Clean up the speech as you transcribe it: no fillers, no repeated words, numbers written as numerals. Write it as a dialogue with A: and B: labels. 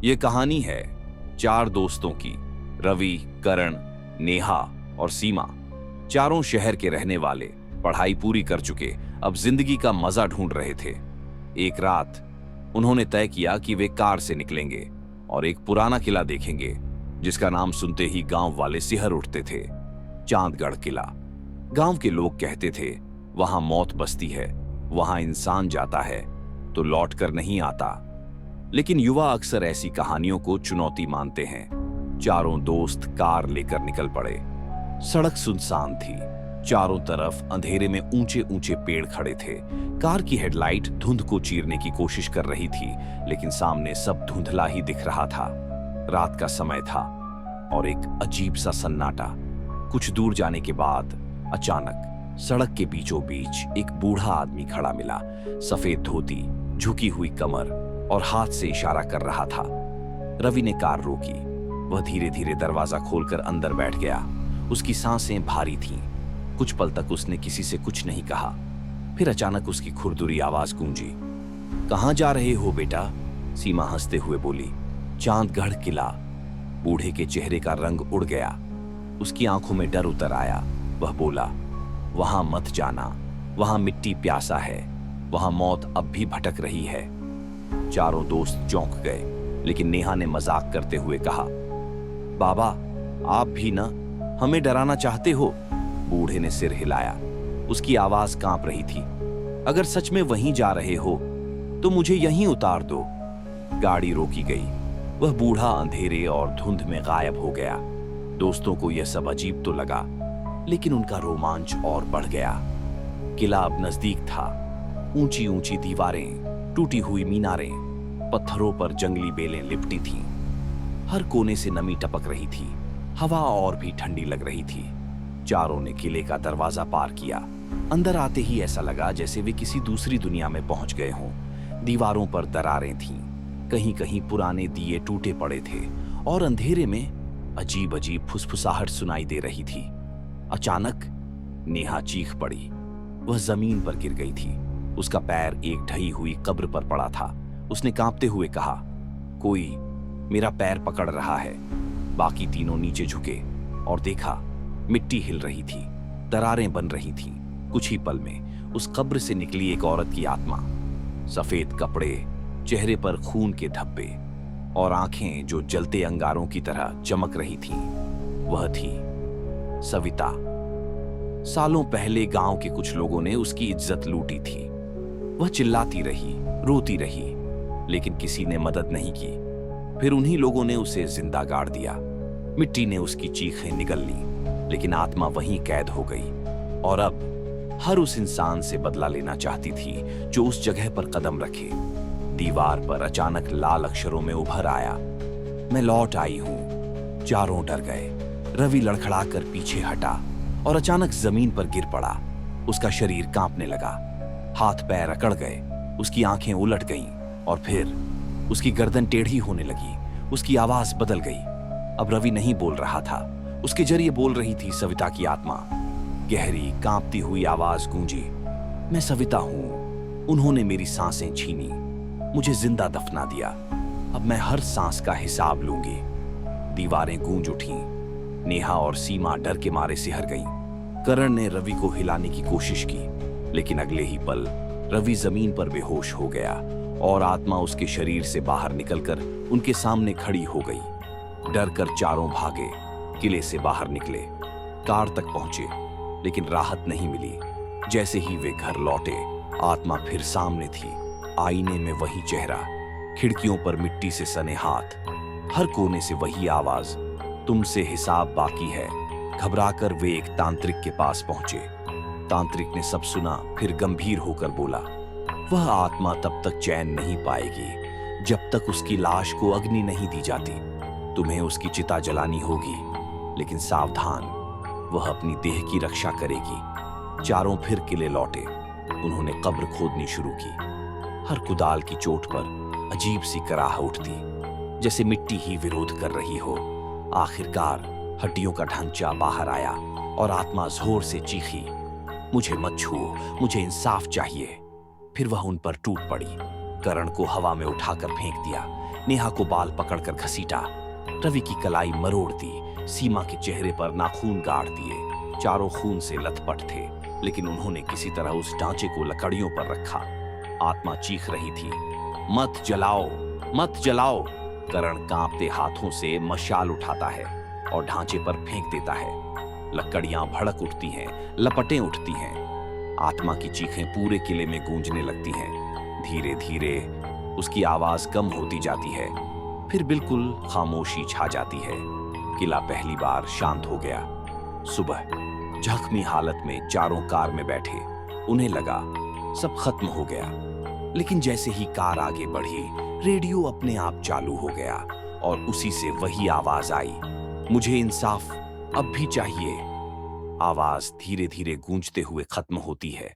A: ये कहानी है चार दोस्तों की। रवि, करण, नेहा और सीमा। चारों शहर के रहने वाले, पढ़ाई पूरी कर चुके, अब जिंदगी का मजा ढूंढ रहे थे। एक रात उन्होंने तय किया कि वे कार से निकलेंगे और एक पुराना किला देखेंगे जिसका नाम सुनते ही गांव वाले सिहर उठते थे। चांदगढ़ किला। गांव के लोग कहते थे वहां मौत बसती है, वहां इंसान जाता है तो लौट कर नहीं आता। लेकिन युवा अक्सर ऐसी कहानियों को चुनौती मानते हैं। चारों दोस्त कार लेकर निकल पड़े। सड़क सुनसान थी। चारों तरफ अंधेरे में ऊंचे ऊंचे पेड़ खड़े थे। कार की हेडलाइट धुंध को चीरने की कोशिश कर रही थी, लेकिन सामने सब धुंधला ही दिख रहा था। रात का समय था और एक अजीब सा सन्नाटा। कुछ दूर जाने के बाद अचानक सड़क के बीचों बीच एक बूढ़ा आदमी खड़ा मिला। सफेद धोती, झुकी हुई कमर और हाथ से इशारा कर रहा था। रवि ने कार रोकी। वह धीरे धीरे दरवाजा खोलकर अंदर बैठ गया। उसकी सांसें भारी थीं। कुछ पल तक उसने किसी से कुछ नहीं कहा। फिर अचानक उसकी खुरदुरी आवाज गूंजी। कहां जा रहे हो बेटा? सीमा हंसते हुए बोली। चांदगढ़ किला। बूढ़े के चेहरे का रंग उड़ गया। उसकी आंखों में डर उतर आया। वह बोला, वहां मत जाना, वहां मिट्टी प्यासा है, वहां मौत अब भी भटक रही है। चारों दोस्त चौंक गए, लेकिन नेहा ने मजाक करते हुए कहा, बाबा आप भी ना हमें डराना चाहते हो? बूढ़े ने सिर हिलाया। उसकी आवाज कांप रही थी। अगर सच में वहीं जा रहे हो तो मुझे यहीं उतार दो। गाड़ी रोकी गई। वह बूढ़ा अंधेरे और धुंध में गायब हो गया। दोस्तों को यह सब अजीब तो लगा, लेकिन उनका रोमांच और बढ़ गया। किला अब नजदीक था। ऊंची ऊंची दीवारें, टूटी हुई मीनारें, पत्थरों पर जंगली बेलें लिपटी थीं। हर कोने से नमी टपक रही थी। हवा और भी ठंडी लग रही थी। चारों ने किले का दरवाजा पार किया। अंदर आते ही ऐसा लगा जैसे वे किसी दूसरी दुनिया में पहुंच गए हों। दीवारों पर दरारें थीं। कहीं कहीं पुराने दिए टूटे पड़े थे और अंधेरे में अजीब अजीब फुसफुसाहट सुनाई दे रही थी। अचानक नेहा चीख पड़ी। वह जमीन पर गिर गई थी। उसका पैर एक ढही हुई कब्र पर पड़ा था। उसने कांपते हुए कहा, कोई मेरा पैर पकड़ रहा है। बाकी तीनों नीचे झुके और देखा, मिट्टी हिल रही थी, दरारें बन रही थीं। कुछ ही पल में उस कब्र से निकली एक औरत की आत्मा। सफेद कपड़े, चेहरे पर खून के धब्बे और आंखें जो जलते अंगारों की तरह चमक रही थीं। वह थी सविता। सालों पहले गांव के कुछ लोगों ने उसकी इज्जत लूटी थी। वह चिल्लाती रही, रोती रही, लेकिन किसी ने मदद नहीं की। फिर उन्हीं लोगों ने उसे जिंदा गाड़ दिया। मिट्टी ने उसकी चीखें निगल ली, लेकिन आत्मा वहीं कैद हो गई और अब हर उस इंसान से बदला लेना चाहती थी जो उस जगह पर कदम रखे। दीवार पर अचानक लाल अक्षरों में उभर आया, मैं लौट आई हूं। चारों डर गए। रवि लड़खड़ाकर पीछे हटा और अचानक जमीन पर गिर पड़ा। उसका शरीर कांपने लगा। हाथ पैर अकड़ गए। उसकी आंखें उलट गईं और फिर उसकी गर्दन टेढ़ी होने लगी। उसकी आवाज बदल गई। अब रवि नहीं बोल रहा था, उसके जरिए बोल रही थी सविता की आत्मा। गहरी कांपती हुई आवाज गूंजी, मैं सविता हूं। उन्होंने मेरी सांसें छीनी, मुझे जिंदा दफना दिया। अब मैं हर सांस का हिसाब लूंगी। दीवारें गूंज उठीं। नेहा और सीमा डर के मारे सिहर गईं। करण ने रवि को हिलाने की कोशिश की, लेकिन अगले ही पल रवि जमीन पर बेहोश हो गया और आत्मा उसके शरीर से बाहर निकलकर उनके सामने खड़ी हो गई। डर कर चारों भागे, किले से बाहर निकले, कार तक पहुंचे, लेकिन राहत नहीं मिली। जैसे ही वे घर लौटे, आत्मा फिर सामने थी। आईने में वही चेहरा, खिड़कियों पर मिट्टी से सने हाथ, हर कोने से वही आवाज, तुमसे हिसाब बाकी है। घबराकर वे एक तांत्रिक के पास पहुंचे। तांत्रिक ने सब सुना, फिर गंभीर होकर बोला, वह आत्मा तब तक चैन नहीं पाएगी जब तक उसकी लाश को अग्नि नहीं दी जाती। तुम्हें उसकी चिता जलानी होगी, लेकिन सावधान, वह अपनी देह की रक्षा करेगी। चारों फिर किले लौटे। उन्होंने कब्र खोदनी शुरू की। हर कुदाल की चोट पर अजीब सी कराह उठती, जैसे मिट्टी ही विरोध कर रही हो। आखिरकार हड्डियों का ढांचा बाहर आया और आत्मा जोर से चीखी, मुझे मत छुओ, मुझे इंसाफ चाहिए। फिर वह उन पर टूट पड़ी। करण को हवा में उठाकर फेंक दिया। नेहा को बाल पकड़कर घसीटा, रवि की कलाई मरोड़ दी, सीमा के चेहरे पर नाखून गाड़ दिए। चारों खून से लथपथ थे, लेकिन उन्होंने किसी तरह उस ढांचे को लकड़ियों पर रखा। आत्मा चीख रही थी, मत जलाओ, मत जलाओ। करण कांपते हाथों से मशाल उठाता है और ढांचे पर फेंक देता है। लकड़ियां भड़क उठती हैं, लपटें उठती हैं। आत्मा की चीखें पूरे किले में गूंजने लगती हैं। धीरे धीरे उसकी आवाज कम होती जाती है, फिर बिल्कुल खामोशी छा जाती है। किला पहली बार शांत हो गया। सुबह जख्मी हालत में चारों कार में बैठे। उन्हें लगा सब खत्म हो गया, लेकिन जैसे ही कार आगे बढ़ी, रेडियो अपने आप चालू हो गया और उसी से वही आवाज आई, मुझे इंसाफ अब भी चाहिए। आवाज धीरे धीरे गूंजते हुए खत्म होती है